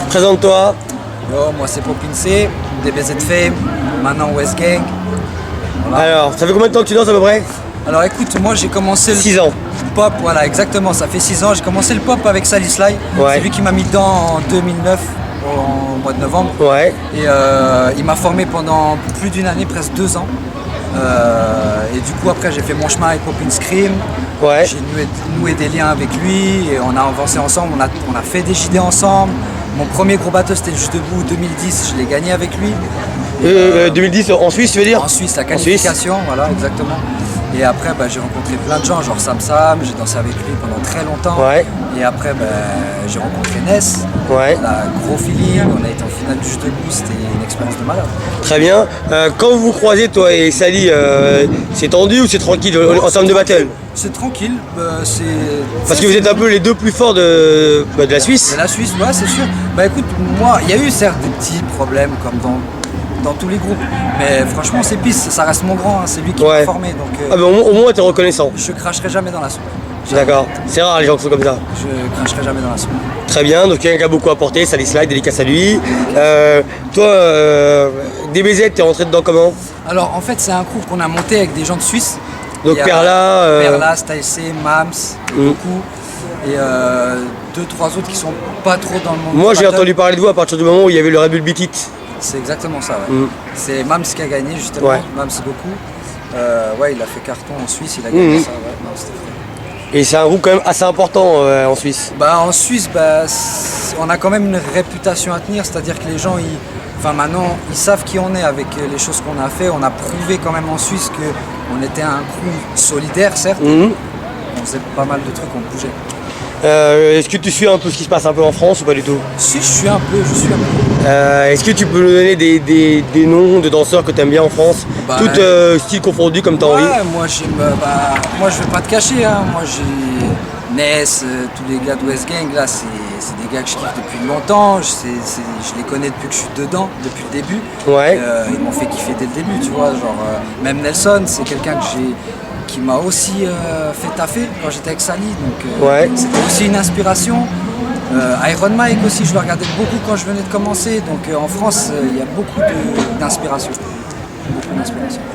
Présente-toi. Yo, moi c'est Popince, DBZ Fame, maintenant West Gang. Voilà. Alors, ça fait combien de temps que tu danses à peu près? Alors écoute, moi j'ai commencé le 6 ans. pop, voilà exactement, ça fait 6 ans. J'ai commencé le pop avec Sally Sly. Ouais. C'est lui qui m'a mis dedans en 2009, au mois de novembre. Ouais. Et il m'a formé pendant plus d'une année, presque 2 ans. Et du coup après j'ai fait mon chemin avec Popin Scream. Ouais. J'ai noué des liens avec lui et on a avancé ensemble, on a fait des JD ensemble. Mon premier gros bateau c'était le Juste Debout 2010, je l'ai gagné avec lui. 2010 en Suisse, tu veux dire? En Suisse, la qualification, voilà, exactement. Et après, j'ai rencontré plein de gens, genre Sam Sam, j'ai dansé avec lui pendant très longtemps. Ouais. Et après, j'ai rencontré Ness, Ouais. la gros feeling, on a été en finale du Juste Debout, c'était une expérience de malade. Très bien. Quand vous vous croisez, toi et Sally, c'est tendu ou c'est tranquille en termes de battle? C'est tranquille, c'est... Parce que vous êtes un peu les deux plus forts de la Suisse. C'est la Suisse, ouais, c'est sûr. Écoute, moi, il y a eu certes des petits problèmes comme dans tous les groupes, mais franchement, c'est pisse, ça reste mon grand, hein, c'est lui qui m'a formé, donc au moins t'es reconnaissant. je cracherai jamais dans la soupe. D'accord, c'est rare les gens qui sont comme ça. Je cracherai jamais dans la soupe. Très bien, donc quelqu'un qui a beaucoup apporté, Sally Sly, dédicace à lui. Toi, DBZ, t'es rentré dedans comment? Alors en fait, c'est un groupe qu'on a monté avec des gens de Suisse. Donc Il y a Perla, Perla, Style C, Mams, beaucoup. Et 2-3 autres qui sont pas trop dans le monde. Moi du j'ai battle. entendu parler de vous à partir du moment où il y avait le Red Bull Beat It. C'est exactement ça, ouais. C'est Mams qui a gagné justement, Ouais. Mams beaucoup. Ouais, il a fait carton en Suisse, il a gagné ça, ouais. Non, c'était vrai. Et c'est un groupe quand même assez important en Suisse. En Suisse, on a quand même une réputation à tenir, c'est-à-dire que les gens, maintenant, ils savent qui on est avec les choses qu'on a fait. On a prouvé quand même en Suisse qu'on était un crew solidaire, certes. On faisait pas mal de trucs, on bougeait. Est-ce que tu suis un peu ce qui se passe un peu en France ou pas du tout? Si, je suis un peu. Est-ce que tu peux nous donner des noms de danseurs que tu aimes bien en France? Tout style confondu comme tu as envie? Moi j'aime, moi je vais pas te cacher, hein. Moi j'ai Ness, tous les gars de West Gang, là c'est des gars que je kiffe depuis longtemps, je les connais depuis que je suis dedans, depuis le début. Ouais. Ils m'ont fait kiffer dès le début, tu vois, genre même Nelson, c'est quelqu'un qui m'a aussi fait taffer quand j'étais avec Sally, donc c'était aussi une inspiration. Iron Mike aussi, je le regardais beaucoup quand je venais de commencer, donc en France il y a beaucoup d'inspiration.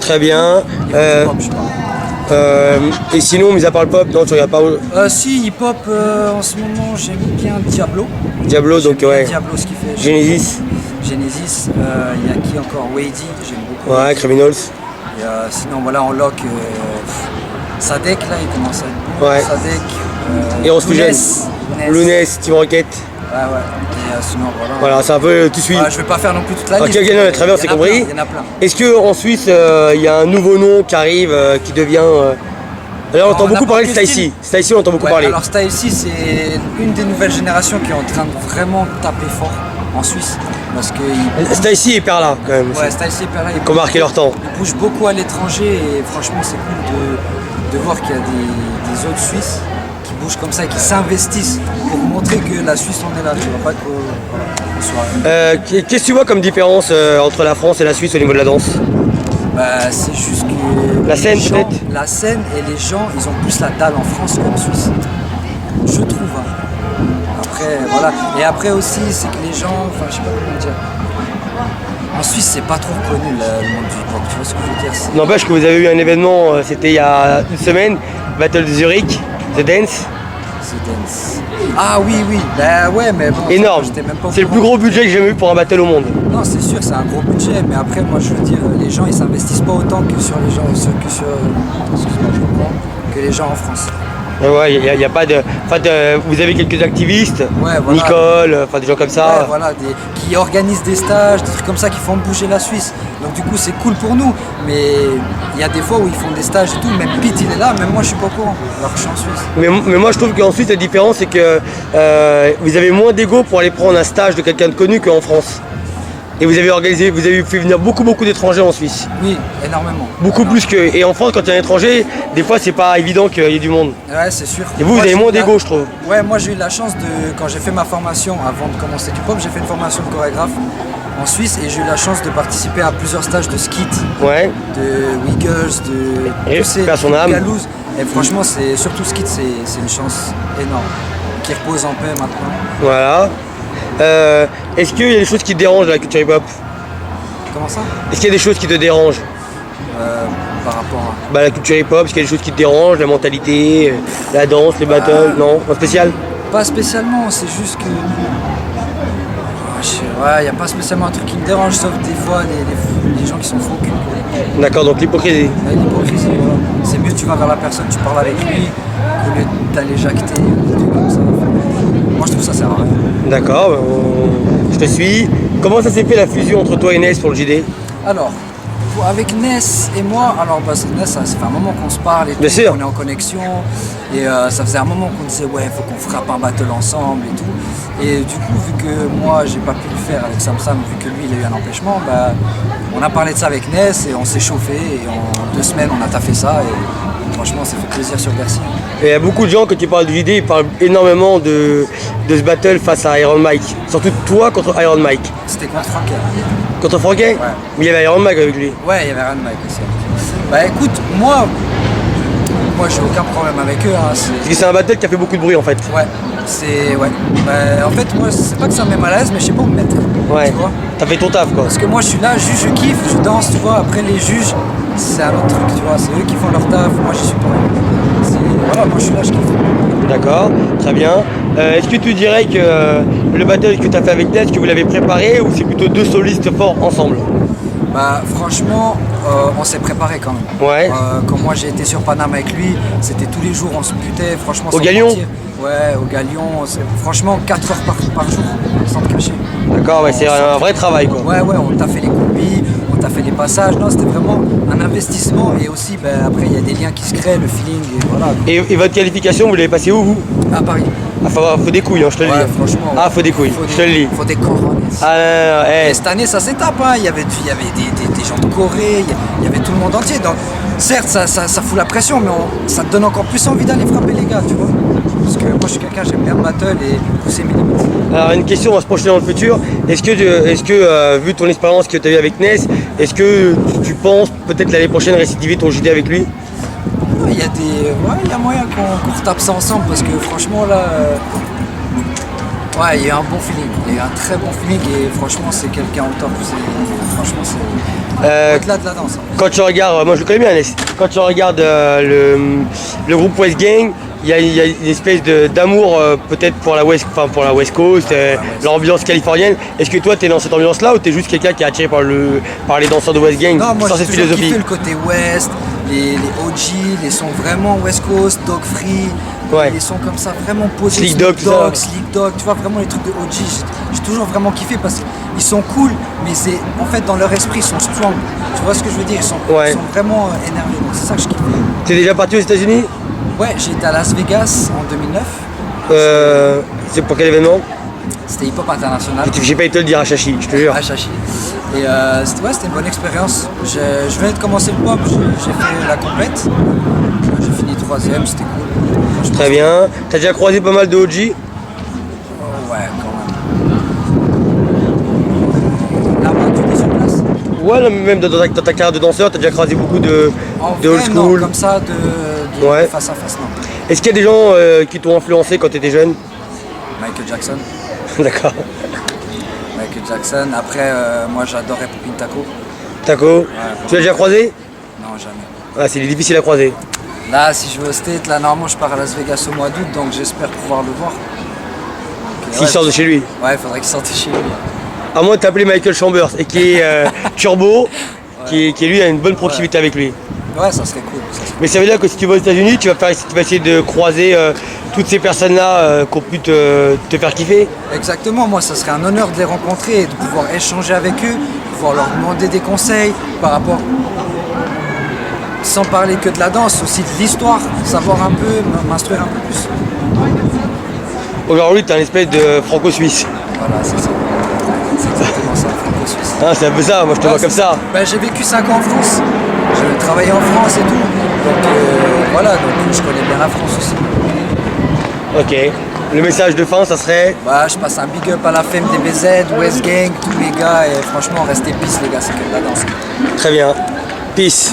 Très bien. Hip-hop, je sais pas. Et sinon, mis à part le pop, non, tu regardes pas Si, hip-hop, en ce moment, j'aime bien Diablo. Diablo, donc ouais. Diablo, ce qu'il fait. Genesis. Genesis, il y a qui encore? Wadey, j'aime beaucoup. Ouais, Criminals. Et sinon, voilà, en lock, Sadek, là, il commence à être bon. Ouais. Sadek. Et on se fait jeune. Lounès, Team Rocket. Ouais. Et sinon, voilà. Voilà, c'est un peu, tu suis. Je vais pas faire non plus toute la Ok, liste. non, très bien, c'est compris. Il y en a plein. Est-ce qu'en Suisse, il y a un nouveau nom qui arrive, qui devient. Là, on entend beaucoup parler de Stacy. Stacy, on entend beaucoup parler. Alors, Stacy, c'est une des nouvelles générations qui est en train de vraiment taper fort en Suisse. Parce que. Stacy et Perla, quand même. Ouais, Stacy et Perla, Qui ont marqué leur temps. Ils bougent beaucoup à l'étranger et franchement, c'est cool de voir qu'il y a des autres Suisses qui bougent comme ça et qui s'investissent pour montrer que la Suisse en est là. Tu vois pas qu'on soit. Qu'est-ce que tu vois comme différence entre la France et la Suisse au niveau de la danse? C'est juste que. La scène, les gens- peut-être? La scène et les gens, ils ont plus la dalle en France qu'en Suisse. Je trouve. Après, voilà. Et après aussi, c'est que les gens. Enfin, je sais pas comment dire. En Suisse, c'est pas trop connu le monde du hip-hop. Tu vois ce que je veux dire? N'empêche que vous avez eu un événement, c'était il y a une semaine, Battle de Zurich, The Dance. C'est dance. Ah oui, ouais, mais bon. Énorme. J'étais même pas au C'est le plus courant. gros budget que j'ai jamais eu pour un battle au monde. Non, c'est sûr, c'est un gros budget, mais après, moi, je veux dire, les gens, ils s'investissent pas autant que sur les gens, excuse-moi, je comprends, que les gens en France. Ouais, il y a pas de. Enfin, vous avez quelques activistes, Ouais, voilà. Nicole, enfin des gens comme ça. Ouais, voilà, qui organisent des stages, des trucs comme ça qui font bouger la Suisse. Donc du coup c'est cool pour nous, mais il y a des fois où ils font des stages et tout, même Pete il est là, même moi je suis pas au courant, alors que je suis en Suisse. Mais moi je trouve qu'en Suisse la différence c'est que vous avez moins d'ego pour aller prendre un stage de quelqu'un de connu qu'en France. Et vous avez fait venir beaucoup d'étrangers en Suisse. Oui, énormément. Beaucoup plus que. Et en France quand il y a un étranger, des fois c'est pas évident qu'il y ait du monde. Ouais, c'est sûr. Et vous Moi, avez j'ai moins eu la- d'ego je trouve. Ouais, moi j'ai eu la chance quand j'ai fait ma formation avant de commencer du pop, j'ai fait une formation de chorégraphe en Suisse et j'ai eu la chance de participer à plusieurs stages de skit, Ouais. de Wiggles, de Et tous ces paix à son âme. Galouz. Et franchement, c'est surtout Skid, c'est une chance énorme. Qui repose en paix maintenant. Voilà. Est-ce qu'il y a des choses qui te dérangent dans la culture hip-hop? Comment ça? Est-ce qu'il y a des choses qui te dérangent? Par rapport à... La culture hip-hop, est-ce qu'il y a des choses qui te dérangent? La mentalité, la danse, les battles? Non? En spécial? Pas spécialement, c'est juste que... il n'y a pas spécialement un truc qui me dérange, sauf des fois les gens qui sont faux cul. D'accord, donc l'hypocrisie. L'hypocrisie, voilà. C'est mieux, tu vas vers la personne, tu parles avec lui, au lieu d'aller jacter ou des trucs comme ça. Moi, je trouve ça sert à rien. D'accord, je te suis. Comment ça s'est fait la fusion entre toi et Ness pour le JD? Alors, avec Ness et moi, alors Ness, ça fait un moment qu'on se parle et tout, on est en connexion. Et ça faisait un moment qu'on disait ouais, faut qu'on frappe un battle ensemble et tout. Et du coup, vu que moi, j'ai pas pu le faire avec Sam, vu que lui, il a eu un empêchement, on a parlé de ça avec Ness et on s'est chauffé. Et en 2 semaines, on a taffé ça. Et franchement, ça fait plaisir sur Bercy. Et il y a beaucoup de gens, quand tu parles du JD, ils parlent énormément de ce battle face à Iron Mike. Surtout toi contre Iron Mike. C'était contre Franquet. Contre Franquet? Ouais. Mais il y avait Iron Mike avec lui. Ouais, il y avait Iron Mike aussi. Écoute, moi j'ai aucun problème avec eux. Parce que c'est un battle qui a fait beaucoup de bruit en fait. Ouais, en fait, moi, c'est pas que ça me met mal à l'aise, mais je sais pas où me mettre. Ouais. T'as fait ton taf quoi. Parce que moi, je suis là, je kiffe, je danse, tu vois. Après, les juges, c'est un autre truc, tu vois. C'est eux qui font leur taf, moi, j'y suis pas. Voilà, moi, je suis là, je kiffe. D'accord, très bien. Est-ce que tu dirais que le battle que tu as fait avec Ness, que vous l'avez préparé ou c'est plutôt 2 solistes forts ensemble? Franchement, on s'est préparé quand même. Ouais. Quand moi j'ai été sur Paname avec lui, c'était tous les jours, on se butait, franchement. Au Galion? Ouais, au Galion, franchement 4 heures par jour, sans te cacher. D'accord, mais c'est un vrai travail quoi. Ouais, on t'a fait les combis, on t'a fait les passages, non, c'était vraiment un investissement et aussi, après il y a des liens qui se créent, le feeling et voilà. Et votre qualification, vous l'avez passée où vous? À Paris. Ah, faut des couilles, hein, je te le dis. Franchement. Ah, faut des couilles, je te le dis. Faut des cojones. Ah, Et cette année, ça s'étape, hein. Il y avait des gens de Corée, il y avait tout le monde entier. Donc, certes, ça fout la pression, mais ça te donne encore plus envie d'aller frapper les gars, tu vois. Parce que moi, je suis quelqu'un, j'aime bien le battle et pousser mes limites. Alors, une question, on va se projeter dans le futur. Est-ce que vu ton expérience que tu as eu avec Ness, est-ce que tu penses peut-être l'année prochaine récidiver ton JD avec lui? Il y a moyen qu'on retape ça ensemble parce que franchement là, il y a eu un bon feeling, il y a eu un très bon feeling et franchement c'est quelqu'un au top. Franchement c'est au-delà de la danse. Quand tu regardes, moi je le connais bien Ness, quand tu regardes le groupe West Gang, il y a une espèce d'amour peut-être pour la West Coast, l'ambiance californienne. Est-ce que toi tu es dans cette ambiance-là ou tu es juste quelqu'un qui est attiré par les danseurs de West Gang? Non, moi sans j'ai cette toujours philosophie? kiffé le côté West, les OG, les sons vraiment West Coast, Dog Free, les sons comme ça vraiment posés. Slick Dog, tu vois vraiment les trucs de OG. J'ai toujours vraiment kiffé parce qu'ils sont cool, mais c'est en fait dans leur esprit ils sont strong. Tu vois ce que je veux dire? Ils sont vraiment énervés. Donc c'est ça que je kiffe. T'es déjà parti aux États-Unis? Ouais, j'ai été à Las Vegas en 2009. C'est pour quel événement? C'était Hip Hop International. J'ai pas été te le dire à Chachi, je te jure. À Chachi. Et c'était une bonne expérience. Je venais de commencer le pop, j'ai fait la compète. J'ai fini 3ème, c'était cool. Très bien. T'as déjà croisé pas mal de OG? Ouais, quand même. Là-bas, tu es sur place? Ouais, non, même dans ta carrière de danseur, t'as déjà croisé beaucoup de old school? Non, comme ça, de face à face, non. Est-ce qu'il y a des gens qui t'ont influencé quand tu étais jeune? Michael Jackson. D'accord. Michael Jackson. Après, moi j'adorais Poupine Taco. Taco. Tu l'as déjà croisé? Non, jamais. Ah, c'est difficile à croiser. Là, si je vais au State, là, normalement je pars à Las Vegas au mois d'août, donc j'espère pouvoir le voir. S'il sort de chez lui? Ouais, il faudrait qu'il sorte de chez lui. À moins de t'appeler Michael Chambers, et qui est Turbo, qui lui a une bonne proximité avec lui. Ouais, ça serait cool. Mais ça veut dire que si tu vas aux États-Unis, tu vas essayer de croiser toutes ces personnes-là qui ont pu te faire kiffer? Exactement, moi ça serait un honneur de les rencontrer et de pouvoir échanger avec eux, de pouvoir leur demander des conseils par rapport, sans parler que de la danse, aussi de l'histoire, savoir un peu, m'instruire un peu plus. Aujourd'hui, tu es un espèce de franco-suisse. Voilà, c'est ça. C'est exactement ça, franco-suisse. Ah, c'est un peu ça, moi je te vois comme ça. J'ai vécu 5 ans en France, j'ai travaillé en France et tout, donc voilà, donc je connais bien la France aussi. Ok. Le message de fin, ça serait? Je passe un big up à la femme des BZ, West Gang, tous les gars, et franchement, restez peace les gars, c'est que de la danse. Très bien. Peace.